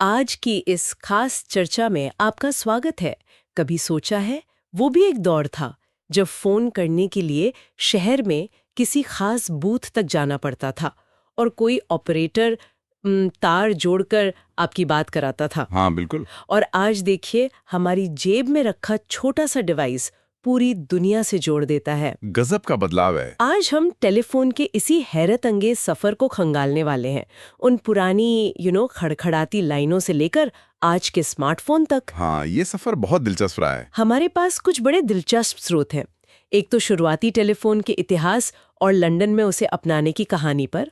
आज की इस खास चर्चा में आपका स्वागत है। कभी सोचा है, वो भी एक दौर था जब फोन करने के लिए शहर में किसी खास बूथ तक जाना पड़ता था और कोई ऑपरेटर तार जोड़कर आपकी बात कराता था। हाँ, बिल्कुल। और आज देखिए, हमारी जेब में रखा छोटा सा डिवाइस पूरी दुनिया से जोड़ देता है। गजब का बदलाव है। आज हम टेलीफोन के इसी हैरत अंगेज सफर को खंगालने वाले हैं, उन पुरानी खड़खड़ाती लाइनों से लेकर आज के स्मार्टफोन तक। हाँ, ये सफर बहुत दिलचस्प रहा है। हमारे पास कुछ बड़े दिलचस्प स्रोत हैं। एक तो शुरुआती टेलीफोन के इतिहास और लंदन में उसे अपनाने की कहानी पर,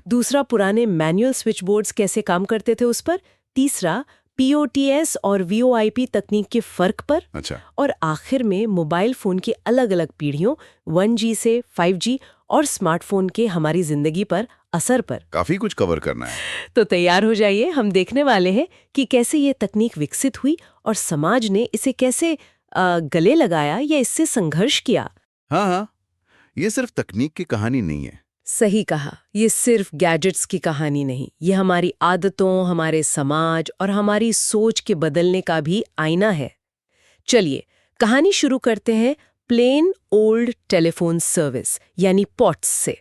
दूसरा पुराने मैनुअल स्विच बोर्ड्स कैसे काम करते थे उस पर, तीसरा पीओटीएस और वीओआईपी तकनीक के फर्क पर, अच्छा। और आखिर में मोबाइल फोन की अलग अलग पीढ़ियों 1G से 5G और स्मार्टफोन के हमारी जिंदगी पर असर पर। काफी कुछ कवर करना है। तो तैयार हो जाइए, हम देखने वाले हैं कि कैसे ये तकनीक विकसित हुई और समाज ने इसे कैसे गले लगाया या इससे संघर्ष किया। हाँ हाँ, ये सिर्फ तकनीक की कहानी नहीं है। सही कहा, ये सिर्फ गैजेट्स की कहानी नहीं, ये हमारी आदतों, हमारे समाज और हमारी सोच के बदलने का भी आईना है। चलिए कहानी शुरू करते हैं प्लेन ओल्ड टेलीफोन सर्विस यानी पॉट्स से।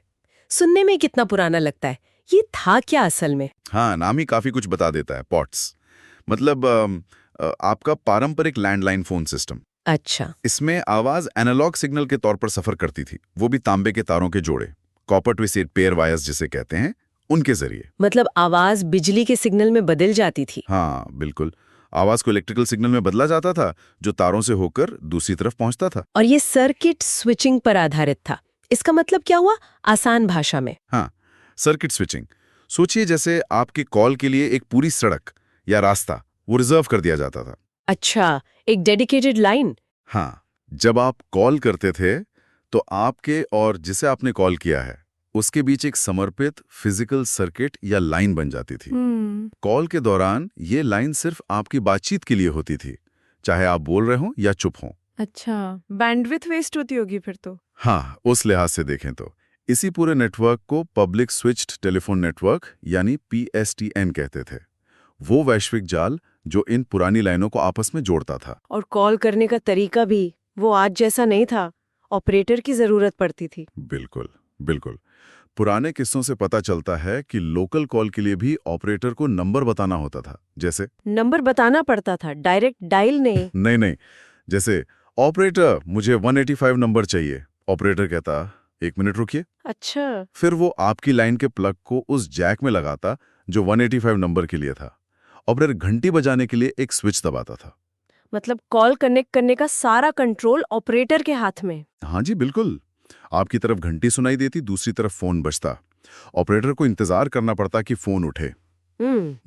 सुनने में कितना पुराना लगता है, ये था क्या असल में? हाँ, नाम ही काफी कुछ बता देता है। पॉट्स मतलब आपका पारंपरिक लैंडलाइन फोन सिस्टम। अच्छा। इसमें आवाज एनालॉग सिग्नल के तौर पर सफर करती थी, वो भी तांबे के तारों के जोड़े, कॉपर ट्विस्टेड पेयर वायर्स जिसे कहते हैं, उनके जरिए। मतलब आवाज बिजली के सिग्नल में बदल जाती थी? हाँ बिल्कुल, आवाज को इलेक्ट्रिकल सिग्नल में बदला जाता था जो तारों से होकर दूसरी तरफ पहुंचता था। और ये सर्किट स्विचिंग पर आधारित था। इसका मतलब क्या हुआ आसान भाषा में? हाँ, सर्किट स्विचिंग। सोचिए जैसे आपके कॉल के लिए एक पूरी सड़क या रास्ता वो रिजर्व कर दिया जाता था। अच्छा, एक डेडिकेटेड लाइन। हाँ, जब आप कॉल करते थे तो आपके और जिसे आपने कॉल किया है उसके बीच एक समर्पित फिजिकल सर्किट या लाइन बन जाती थी। कॉल के दौरान ये लाइन सिर्फ आपकी बातचीत के लिए होती थी, चाहे आप बोल रहे हो या चुप हो। अच्छा, बैंडविड्थ वेस्ट होती होगी फिर तो। हाँ, उस लिहाज से देखें तो इसी पूरे नेटवर्क को पब्लिक स्विच्ड टेलीफोन नेटवर्क यानी PSTN कहते थे। वो वैश्विक जाल जो इन पुरानी लाइनों को आपस में जोड़ता था। और कॉल करने का तरीका भी वो आज जैसा नहीं था, ऑपरेटर की जरूरत पड़ती थी। बिल्कुल बिल्कुल। पुराने किस्सों से पता चलता है कि लोकल कॉल के लिए भी ऑपरेटर को नंबर बताना होता था। जैसे नंबर बताना पड़ता था, डायरेक्ट डायल नहीं? नहीं नहीं, जैसे ऑपरेटर मुझे 185 नंबर चाहिए। ऑपरेटर कहता 1 मिनट रुकिए। अच्छा। फिर वो आपकी लाइन के प्लग को उस जैक में लगाता जो 185 नंबर के लिए था। ऑपरेटर घंटी बजाने के लिए एक स्विच दबाता था। मतलब कॉल कनेक्ट करने का सारा कंट्रोल ऑपरेटर के हाथ में? हाँ जी बिल्कुल। आपकी तरफ घंटी सुनाई देती, दूसरी तरफ फोन बजता। ऑपरेटर को इंतजार करना पड़ता कि फोन उठे।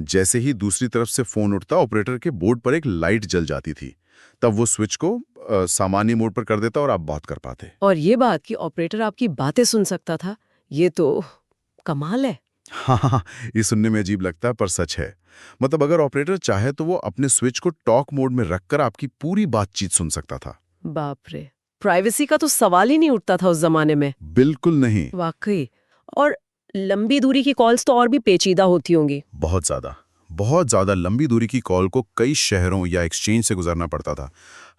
जैसे ही दूसरी तरफ से फोन उठता, ऑपरेटर के बोर्ड पर एक लाइट जल जाती थी। तब वो स्विच को सामान्य मोड पर कर देता और आप बात कर पाते। और ये बात कि ऑपरेटर आपकी बातें सुन सकता था, ये तो कमाल है। हाँ, ये सुनने में अजीब लगता है पर सच है। मतलब अगर ऑपरेटर चाहे तो वो अपने स्विच को टॉक मोड में रखकर आपकी पूरी बातचीत सुन सकता था। बाप रे, प्राइवेसी का तो सवाल ही नहीं उठता था उस जमाने में। बिल्कुल नहीं। वाकई। और लंबी दूरी की कॉल्स तो और भी पेचीदा होती होंगी। बहुत ज्यादा लंबी दूरी की कॉल को कई शहरों या एक्सचेंज से गुजरना पड़ता था।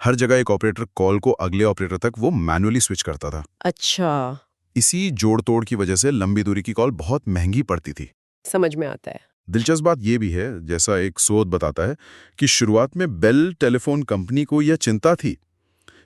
हर जगह एक ऑपरेटर कॉल को अगले ऑपरेटर तक वो मैनुअली स्विच करता था। अच्छा। इसी जोड़ तोड़ की वजह से लंबी दूरी की कॉल बहुत महंगी पड़ती थी। समझ में आता है। दिलचस्प बात यह भी है, जैसा एक शोध बताता है, कि शुरुआत में बेल टेलीफोन कंपनी को यह चिंता थी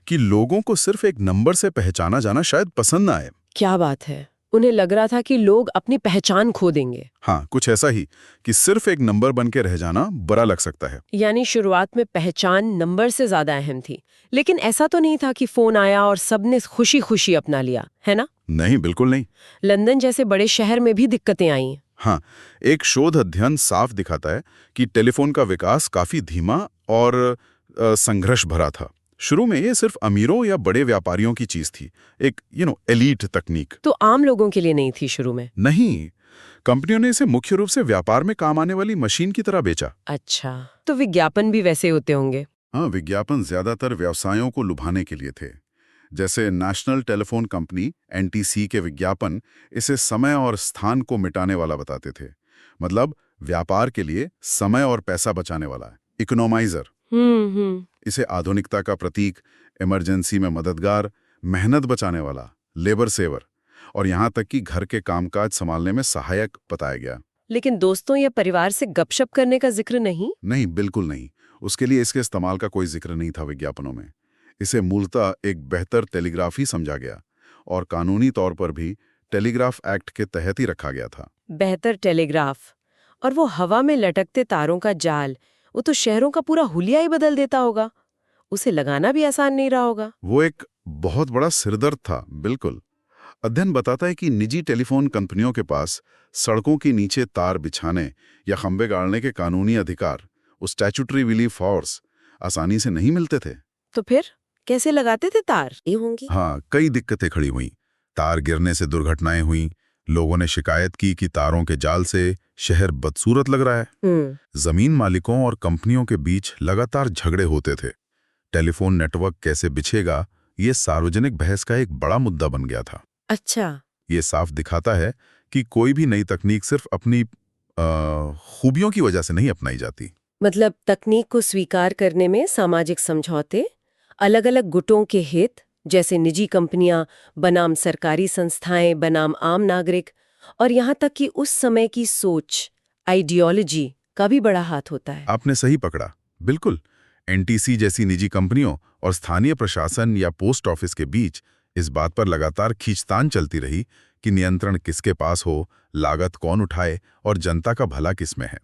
कि लोगों को सिर्फ एक नंबर से पहचाना जाना शायद पसंद ना आए। क्या बात है, उन्हें लग रहा था कि लोग अपनी पहचान खो देंगे। हाँ, कुछ ऐसा ही कि सिर्फ एक नंबर बन के रह जाना बुरा लग सकता है। यानी शुरुआत में पहचान नंबर से ज्यादा अहम थी। लेकिन ऐसा तो नहीं था कि फोन आया और सबने खुशी खुशी अपना लिया, है ना? नहीं, बिल्कुल नहीं। लंदन जैसे बड़े शहर में भी दिक्कतें आई। हाँ, एक शोध अध्ययन साफ दिखाता है कि टेलीफोन का विकास काफी धीमा और संघर्ष भरा था। शुरू में ये सिर्फ अमीरों या बड़े व्यापारियों की चीज थी, एक एलीट तकनीक। तो आम लोगों के लिए नहीं थी शुरू में? नहीं, कंपनियों ने इसे मुख्य रूप से व्यापार में काम आने वाली मशीन की तरह बेचा। अच्छा, तो विज्ञापन भी वैसे होते होंगे? हाँ, विज्ञापन ज्यादातर व्यवसायों को लुभाने के लिए थे। जैसे नेशनल टेलीफोन कंपनी NTC के विज्ञापन इसे समय और स्थान को मिटाने वाला बताते थे। मतलब व्यापार के लिए समय और पैसा बचाने वाला, इकोनोमाइजर। इसे आधुनिकता का प्रतीक, इमरजेंसी में मददगार, मेहनत बचाने वाला, लेबर सेवर, और यहाँ तक कि घर के कामकाज संभालने में सहायक बताया गया। लेकिन दोस्तों या परिवार से गपशप करने का जिक्र नहीं। नहीं, बिल्कुल नहीं। उसके लिए इसके इस्तेमाल का कोई जिक्र नहीं था विज्ञापनों में। इसे मूलतः एक बेहतर टेलीग्राफ ही समझा गया और कानूनी तौर पर भी टेलीग्राफ एक्ट के तहत ही रखा गया था। बेहतर टेलीग्राफ। और वो हवा में लटकते तारों का जाल, वो तो शहरों का पूरा हुलिया ही बदल देता होगा। उसे लगाना भी आसान नहीं रहा होगा। वो एक बहुत बड़ा सिरदर्द था, बिल्कुल। अध्ययन बताता है कि निजी टेलीफोन कंपनियों के पास सड़कों के नीचे तार बिछाने या खंबे गाड़ने के कानूनी अधिकार, उस स्टैट्यूटरी रिलीफ फोर्स, आसानी से नहीं मिलते थे। तो फिर कैसे लगाते थे तार? ये होंगी। हाँ, कई दिक्कतें खड़ी हुई। तार गिरने से दुर्घटनाएं हुई। लोगों ने शिकायत की कि तारों के जाल से शहर बदसूरत लग रहा है। जमीन मालिकों और कंपनियों के बीच लगातार झगड़े होते थे। टेलीफोन नेटवर्क कैसे बिछेगा, ये सार्वजनिक बहस का एक बड़ा मुद्दा बन गया था। अच्छा। ये साफ दिखाता है कि कोई भी नई तकनीक सिर्फ अपनी खूबियों की वजह से नहीं अपनाई जाती। मतलब तकनीक को स्वीकार करने में सामाजिक समझौते, अलग-अलग गुटों के हित, जैसे निजी कंपनियां बनाम सरकारी संस्थाएं बनाम आम नागरिक, और यहाँ तक कि उस समय की सोच, आइडियोलॉजी का भी बड़ा हाथ होता है। आपने सही पकड़ा, बिल्कुल। एनटीसी जैसी निजी कंपनियों और स्थानीय प्रशासन या पोस्ट ऑफिस के बीच इस बात पर लगातार खींचतान चलती रही कि नियंत्रण किसके पास हो, लागत कौन उठाए और जनता का भला किसमें है।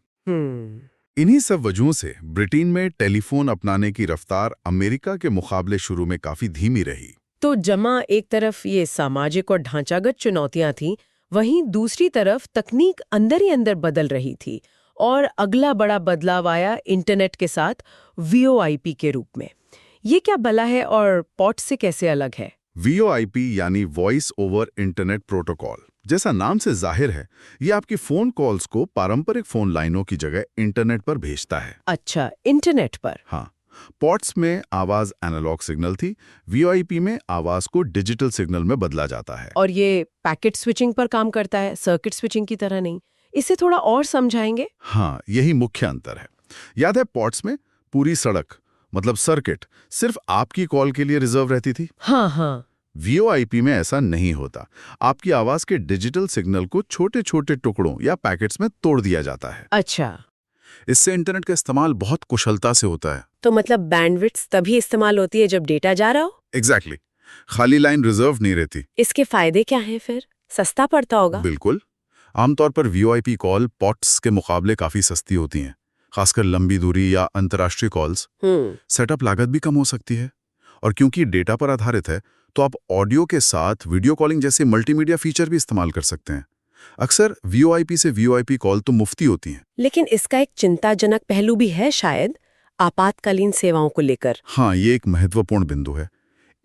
इन्हीं सब वजहों से ब्रिटेन में टेलीफोन अपनाने की रफ्तार अमेरिका के मुकाबले शुरू में काफी धीमी रही। तो जमा एक तरफ ये सामाजिक और ढांचागत चुनौतियां थीं, वहीं दूसरी तरफ तकनीक अंदर ही अंदर बदल रही थी, और अगला बड़ा बदलाव आया इंटरनेट के साथ VoIP के रूप में। ये क्या भला है और पॉट से कैसे अलग है? VoIP यानी वॉइस ओवर इंटरनेट प्रोटोकॉल, जैसा नाम से जाहिर है, ये आपकी फोन कॉल्स को पारंपरिक फोन लाइनों की जगह इंटरनेट पर भेजता है। अच्छा, इंटरनेट पर। हाँ, पॉट्स में आवाज एनालॉग सिग्नल थी, VoIP में आवाज को डिजिटल सिग्नल में बदला जाता है। और ये पैकेट स्विचिंग पर काम करता है, सर्किट स्विचिंग की तरह नहीं। इसे थोड़ा और समझाएंगे? हाँ, यही मुख्य अंतर है। याद है, पॉट्स में पूरी सड़क, मतलब सर्किट, सिर्फ आपकी कॉल के लिए रिजर्व रहती थी। हाँ। VoIP में ऐसा नहीं होता। आपकी आवाज के डिजिटल सिग्नल को छोटे छोटे टुकड़ों या पैकेट्स में तोड़ दिया जाता है। अच्छा। इससे इंटरनेट का इस्तेमाल बहुत कुशलता से होता है। तो मतलब बैंडविड्थ तभी इस्तेमाल होती है जब डेटा जा रहा हो? एग्जैक्टली। खाली लाइन रिजर्व नहीं रहती। इसके फायदे क्या हैं फिर? सस्ता पड़ता होगा? बिल्कुल। आमतौर पर VoIP कॉल पॉट्स के मुकाबले काफी सस्ती होती हैं, खासकर लंबी दूरी या अंतर्राष्ट्रीय कॉल्स। सेटअप लागत भी कम हो सकती है, और क्योंकि डेटा पर आधारित है तो आप ऑडियो के साथ वीडियो कॉलिंग जैसे मल्टीमीडिया फीचर भी इस्तेमाल कर सकते हैं। अक्सर VoIP से VoIP कॉल तो मुफ्ती होती हैं। लेकिन इसका एक चिंताजनक पहलू भी है शायद, आपातकालीन सेवाओं को लेकर। हाँ, ये एक महत्वपूर्ण बिंदु है।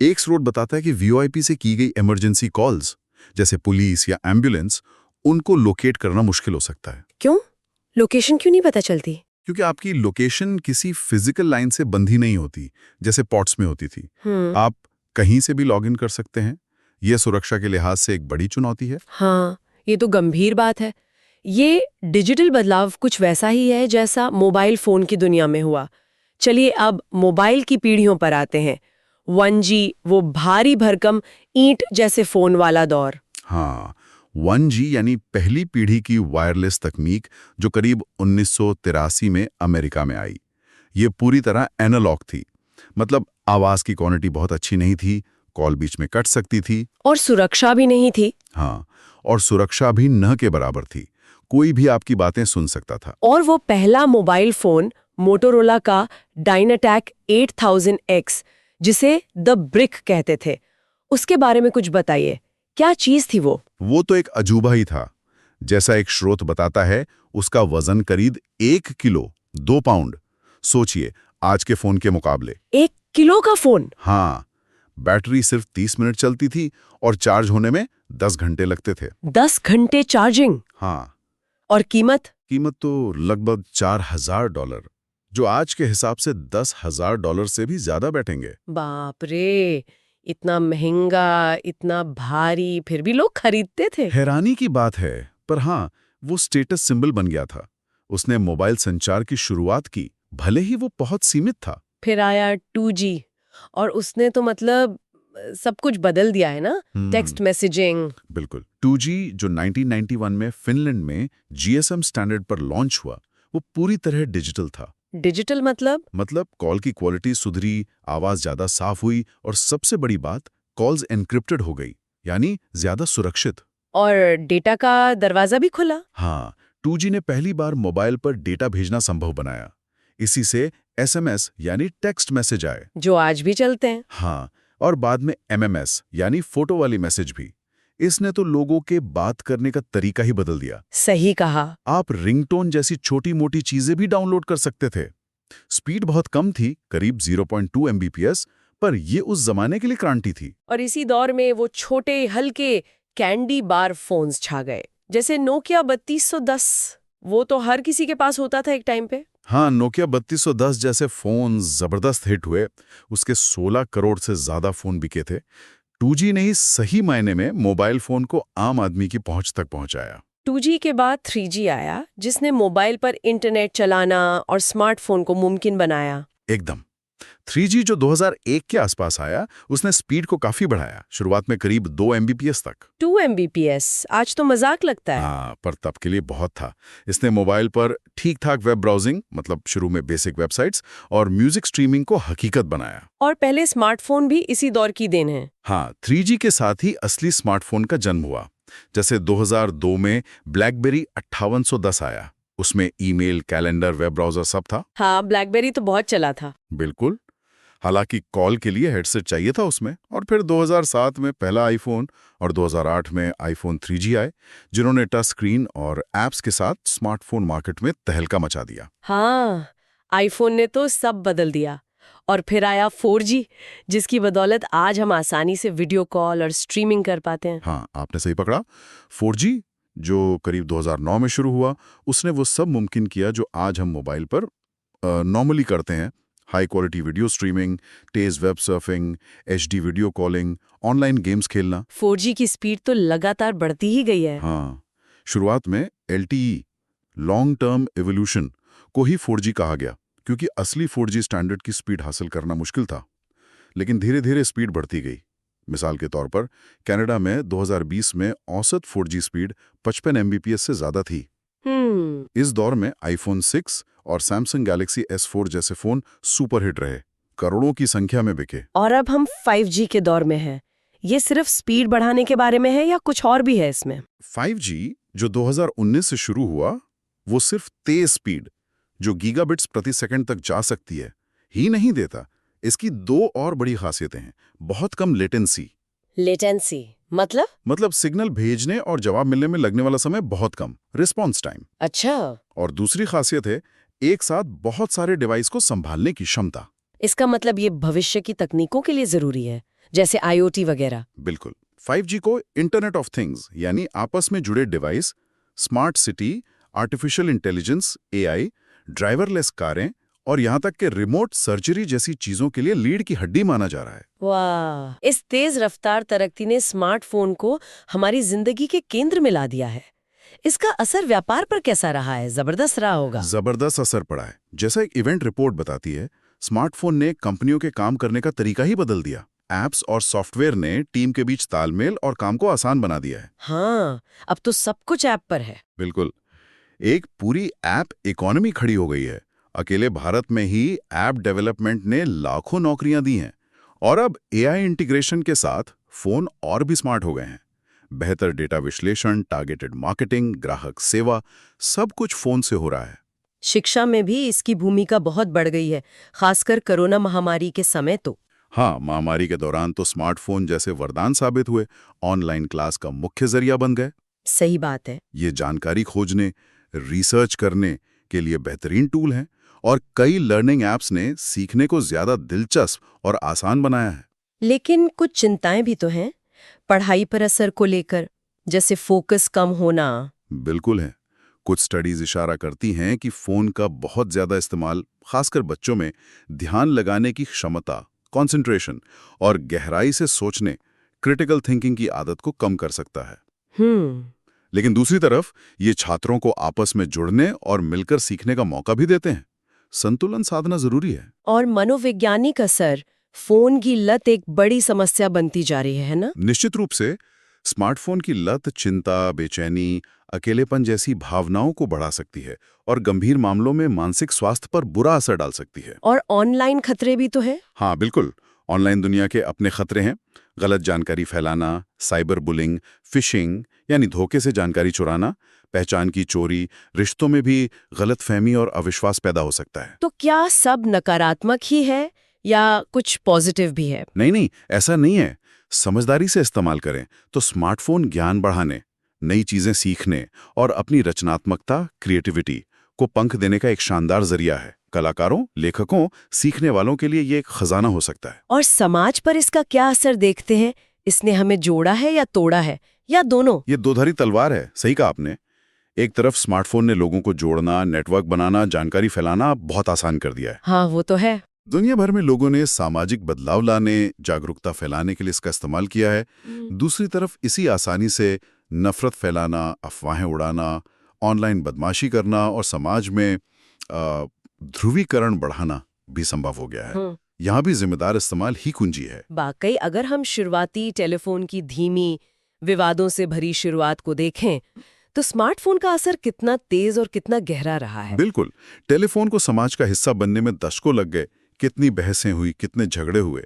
एक स्रोत बताता है कि VoIP से की गई इमरजेंसी कॉल्स, जैसे पुलिस या एम्बुलेंस, उनको लोकेट करना मुश्किल हो सकता है। क्यों? लोकेशन क्यों नहीं पता चलती? क्योंकि आपकी लोकेशन किसी फिजिकल लाइन से बंधी नहीं होती, जैसे पॉट्स में होती थी। आप कहीं से भी लॉगिन कर सकते हैं। यह सुरक्षा के लिहाज से एक बड़ी चुनौती है। हाँ, ये तो गंभीर बात है। ये डिजिटल बदलाव कुछ वैसा ही है जैसा मोबाइल फोन की दुनिया में हुआ। चलिए अब मोबाइल की पीढ़ियों पर आते हैं। 1G, वो भारी भरकम ईंट जैसे फोन वाला दौर। हाँ, 1G यानी पहली पीढ़ी की वायरलेस तकनीक, जो करीब 1983 में अमेरिका में आई। ये पूरी तरह एनालॉग थी, मतलब आवाज की क्वालिटी बहुत अच्छी नहीं थी, कॉल बीच में कट सकती थी, और सुरक्षा भी नहीं थी। हाँ, और सुरक्षा भी न के बराबर थी। कोई भी आपकी बातें सुन सकता था। और वो पहला मोबाइल फोन मोटोरोला का डायनाटैक 8000X, जिसे द ब्रिक कहते थे, उसके बारे में कुछ बताइए। क्या चीज थी वो? वो तो एक अजूबा ही था। जैसा एक स्रोत बताता है, उसका वजन करीब 1 किलो 2 पाउंड। सोचिए, आज के फोन के मुकाबले 1 किलो का फोन? हाँ, बैटरी सिर्फ 30 मिनट चलती थी और चार्ज होने में 10 घंटे लगते थे। 10 घंटे चार्जिंग? हाँ। और कीमत? कीमत तो लगभग $4000, जो आज के हिसाब से $10,000 से भी ज्यादा बैठेंगे। बाप रे, इतना महंगा, इतना भारी, फिर भी लोग खरीदते थे। हैरानी की बात है, पर हाँ, वो स्टेटस सिंबल बन गया था। उसने मोबाइल संचार की शुरुआत की, भले ही वो बहुत सीमित था। फिर आया 2G और उसने तो मतलब सब कुछ बदल दिया है ना। Text messaging. बिल्कुल। 2G जो 1991 में फिनलैंड में GSM स्टैंडर्ड पर लॉन्च हुआ, वो पूरी तरह डिजिटल था। डिजिटल मतलब कॉल की क्वालिटी सुधरी, आवाज ज्यादा साफ हुई और सबसे बड़ी बात, कॉल्स एन्क्रिप्टेड हो गई, यानी ज्यादा सुरक्षित। और डेटा का दरवाजा भी खुला। हाँ, 2G ने पहली बार मोबाइल पर डेटा भेजना संभव बनाया। इसी से SMS यानी टेक्स्ट मैसेज आए। जो आज भी चलते हैं। हाँ, और बाद में MMS यानी फोटो वाली मैसेज भी। इसने तो लोगों के बात करने का तरीका ही बदल दिया। सही कहा। आप रिंगटोन जैसी छोटी-मोटी चीजें भी डाउनलोड कर सकते थे। स्पीड बहुत कम थी, करीब 0.2 MBPS, पर ये उस जमाने के लिए क्रांति थी। और इसी दौर में वो छोटे हल्के कैंडी बार फोन्स छा गए, जैसे नोकिया 3210। वो तो हर किसी के पास होता था एक टाइम पे। हाँ, नोकिया 3210 जैसे फोन जबरदस्त हिट हुए। उसके 16 करोड़ से ज्यादा फोन बिके थे। 2G ने ही सही मायने में मोबाइल फोन को आम आदमी की पहुंच तक पहुंचाया। 2G के बाद 3G आया, जिसने मोबाइल पर इंटरनेट चलाना और स्मार्टफोन को मुमकिन बनाया। एकदम। 3G जो 2001 के आसपास आया, उसने स्पीड को काफी बढ़ाया, शुरुआत में करीब 2 MBPS तक। 2 MBPS आज तो मजाक लगता है। हाँ, पर तब के लिए बहुत था। इसने मोबाइल पर ठीक-ठाक वेब ब्राउजिंग, मतलब शुरू में बेसिक वेबसाइट्स, और म्यूजिक स्ट्रीमिंग को हकीकत बनाया। और पहले स्मार्टफोन भी इसी दौर की देन है। हाँ, 3G के साथ ही असली स्मार्टफोन का जन्म हुआ। जैसे 2002 में ब्लैकबेरी 5810 आया। उसमें ईमेल, कैलेंडर, वेब ब्राउजर सब था। हाँ, ब्लैकबेरी तो बहुत चला था। बिल्कुल। हालांकि कॉल के लिए हेडसेट चाहिए था उसमें। और फिर 2007 में पहला आईफोन और 2008 में आईफोन 3G आए, जिन्होंने टच स्क्रीन और ऐप्स के साथ स्मार्टफोन मार्केट में तहलका मचा दिया। हाँ, आईफोन ने तो सब बदल दिया। और फिर आया 4G, जिसकी बदौलत आज हम आसानी से वीडियो कॉल और स्ट्रीमिंग कर पाते हैं। हाँ, आपने सही पकड़ा। 4G जो करीब 2009 में शुरू हुआ, उसने वो सब मुमकिन किया जो आज हम मोबाइल पर नॉर्मली करते हैं। हाई क्वालिटी वीडियो स्ट्रीमिंग, तेज web surfing, HD video calling, online games खेलना। 4G की स्पीड तो लगातार बढ़ती ही गई है। हाँ, शुरुआत में LTE लॉन्ग टर्म एवोल्यूशन को ही 4G कहा गया, क्योंकि असली 4G स्टैंडर्ड की स्पीड हासिल करना मुश्किल था। लेकिन धीरे धीरे स्पीड बढ़ती गई। मिसाल के तौर पर कनाडा में 2020 में औसत 4G स्पीड 55 MBPS से ज्यादा थी। इस दौर में आईफोन 6 और सैमसंग गैलेक्सी S4 जैसे फोन सुपर हिट रहे, करोड़ों की संख्या में बिके। और अब हम 5G के दौर में हैं। ये सिर्फ स्पीड बढ़ाने के बारे में है या कुछ और भी है इसमें? 5G जो 2019 से शुरू हुआ, वो सिर्फ तेज स्पीड जो गीगाबिट्स प्रति सेकंड तक जा सकती है ही नहीं देता। इसकी दो और बड़ी खासियतें हैं। बहुत कम लेटेंसी मतलब सिग्नल भेजने और जवाब मिलने में लगने वाला समय बहुत कम, रिस्पॉन्स टाइम। अच्छा। और दूसरी खासियत है एक साथ बहुत सारे डिवाइस को संभालने की क्षमता। इसका मतलब ये भविष्य की तकनीकों के लिए जरूरी है, जैसे IoT वगैरह। बिल्कुल। 5G को इंटरनेट ऑफ थिंग्स यानी आपस में जुड़े device, smart city, artificial intelligence, AI, driverless कारें और यहाँ तक कि रिमोट सर्जरी जैसी चीजों के लिए लीड की हड्डी माना जा रहा है। वाह, इस तेज रफ्तार तरक्की ने स्मार्टफोन को हमारी जिंदगी के केंद्र में ला दिया है। इसका असर व्यापार पर कैसा रहा है? जबरदस्त रहा होगा। जबरदस्त असर पड़ा है। जैसा एक इवेंट रिपोर्ट बताती है, स्मार्टफोन ने कंपनियों के काम करने का तरीका ही बदल दिया। ऐप्स और सॉफ्टवेयर ने टीम के बीच तालमेल और काम को आसान बना दिया है। हाँ, अब तो सब कुछ ऐप पर है। बिल्कुल। एक पूरी ऐप इकोनॉमी खड़ी हो गई है। अकेले भारत में ही ऐप डेवलपमेंट ने लाखों नौकरियां दी हैं। और अब AI इंटीग्रेशन के साथ फोन और भी स्मार्ट हो गए हैं। बेहतर डेटा विश्लेषण, टारगेटेड मार्केटिंग, ग्राहक सेवा, सब कुछ फोन से हो रहा है। शिक्षा में भी इसकी भूमिका बहुत बढ़ गई है, खासकर कोरोना महामारी के समय तो। हाँ, महामारी के दौरान तो स्मार्टफोन जैसे वरदान साबित हुए, ऑनलाइन क्लास का मुख्य जरिया बन गए। सही बात है। ये जानकारी खोजने, रिसर्च करने के लिए बेहतरीन टूल हैं और कई लर्निंग ऐप्स ने सीखने को ज्यादा दिलचस्प और आसान बनाया है। लेकिन कुछ चिंताएं भी तो हैं, पढ़ाई पर असर को लेकर, जैसे फोकस कम होना। बिल्कुल है। कुछ स्टडीज इशारा करती हैं कि फोन का बहुत ज्यादा इस्तेमाल, खासकर बच्चों में, ध्यान लगाने की क्षमता, कंसंट्रेशन और गहराई से सोचने, क्रिटिकल थिंकिंग की आदत को कम कर सकता है। लेकिन दूसरी तरफ ये छात्रों को आपस में जुड़ने और मिलकर सीखने का मौका भी देते हैं। संतुलन साधना जरूरी है। और मनोवैज्ञानिक असर, फोन की लत एक बड़ी समस्या बनती जा रही है ना? निश्चित रूप से स्मार्टफोन की लत चिंता, बेचैनी, अकेलेपन जैसी भावनाओं को बढ़ा सकती है और गंभीर मामलों में मानसिक स्वास्थ्य पर बुरा असर डाल सकती है। और ऑनलाइन खतरे भी तो है। हाँ बिल्कुल, ऑनलाइन दुनिया के अपने खतरे हैं। गलत जानकारी फैलाना, साइबर बुलिंग, फिशिंग यानी धोखे से जानकारी चुराना, पहचान की चोरी, रिश्तों में भी गलतफहमी और अविश्वास पैदा हो सकता है। तो क्या सब नकारात्मक ही है या कुछ पॉजिटिव भी है? नहीं, ऐसा नहीं है। समझदारी से इस्तेमाल करें तो स्मार्टफोन ज्ञान बढ़ाने, नई चीजें सीखने और अपनी रचनात्मकता, क्रिएटिविटी को पंख देने का एक शानदार जरिया है। कलाकारों, लेखकों, सीखने वालों के लिए ये एक खजाना हो सकता है। और समाज पर इसका क्या असर देखते हैं? इसने हमें जोड़ा है या तोड़ा है, या दोनों? ये दोधारी तलवार है, सही कहा आपने। एक तरफ स्मार्टफोन ने लोगों को जोड़ना, नेटवर्क बनाना, जानकारी फैलाना बहुत आसान कर दिया है। हाँ, वो तो है। दुनिया भर में लोगों ने सामाजिक बदलाव लाने, जागरूकता फैलाने के लिए इसका इस्तेमाल किया है। दूसरी तरफ इसी आसानी से नफरत फैलाना, अफवाहें उड़ाना, ऑनलाइन बदमाशी करना और समाज में ध्रुवीकरण बढ़ाना भी संभव हो गया है। यहाँ भी जिम्मेदार इस्तेमाल ही कुंजी है। वाकई, अगर हम शुरुआती टेलीफोन की धीमी, विवादों से भरी शुरुआत को देखें तो स्मार्टफोन का असर कितना तेज और कितना गहरा रहा है। बिल्कुल, टेलीफोन को समाज का हिस्सा बनने में दशकों लग गए। कितनी बहसें हुई, कितने झगड़े हुए,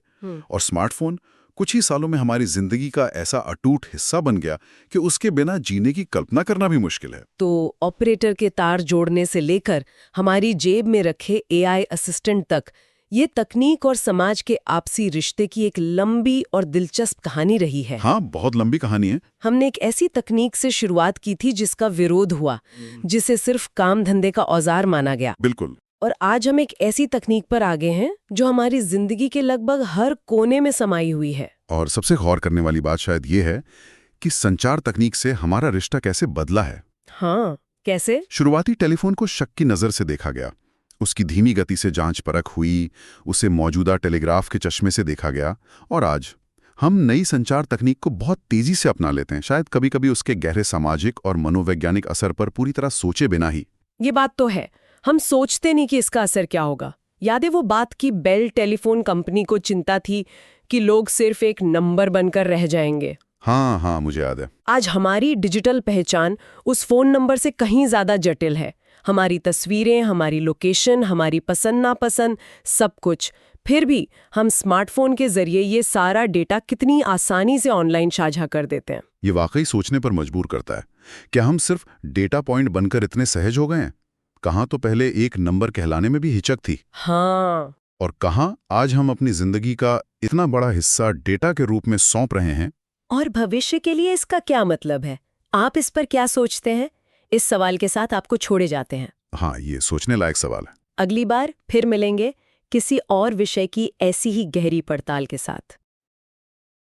और स्मार्टफोन कुछ ही सालों में हमारी जिंदगी का ऐसा अटूट हिस्सा बन गया कि उसके बिना जीने की कल्पना करना भी मुश्किल है। तो ऑपरेटर के तार जोड़ने से लेकर हमारी जेब में रखे एआई असिस्टेंट तक, ये तकनीक और समाज के आपसी रिश्ते की एक लंबी और दिलचस्प कहानी रही है। हाँ, बहुत लंबी कहानी है। हमने एक ऐसी तकनीक से शुरुआत की थी जिसका विरोध हुआ, जिसे सिर्फ काम धंधे का औजार माना गया। बिल्कुल। और आज हम एक ऐसी तकनीक पर आगे हैं जो हमारी जिंदगी के लगभग हर कोने में समाई हुई है। और सबसे गौर करने वाली बात शायद ये है कि संचार तकनीक से हमारा रिश्ता कैसे बदला है। हाँ, कैसे? शुरुआती टेलीफोन को शक की नजर से देखा गया, उसकी धीमी गति से जांच परख हुई, उसे मौजूदा टेलीग्राफ के चश्मे से देखा गया, और आज हम नई संचार तकनीक को बहुत तेजी से अपना लेते हैं, शायद कभी-कभी उसके गहरे सामाजिक और मनोवैज्ञानिक असर पर पूरी तरह सोचे बिना ही। ये बात तो है, हम सोचते नहीं कि इसका असर क्या होगा। याद है वो बात कि बेल टेलीफोन कंपनी को चिंता थी कि लोग सिर्फ एक नंबर बनकर रह जाएंगे। हाँ, मुझे याद है। आज हमारी डिजिटल पहचान उस फोन नंबर से कहीं ज्यादा जटिल है। हमारी तस्वीरें, हमारी लोकेशन, हमारी पसंद नापसंद, सब कुछ। फिर भी हम स्मार्टफोन के जरिए ये सारा डेटा कितनी आसानी से ऑनलाइन साझा कर देते हैं। ये वाकई सोचने पर मजबूर करता है। क्या हम सिर्फ डेटा पॉइंट बनकर इतने सहज हो गए हैं? कहाँ तो पहले एक नंबर कहलाने में भी हिचक थी। हाँ। और कहाँ आज हम अपनी जिंदगी का इतना बड़ा हिस्सा डेटा के रूप में सौंप रहे हैं। और भविष्य के लिए इसका क्या मतलब है? आप इस पर क्या सोचते हैं? इस सवाल के साथ आपको छोड़े जाते हैं। हाँ, ये सोचने लायक सवाल है। अगली बार फिर मिलेंगे किसी और विषय की ऐसी ही गहरी पड़ताल के साथ।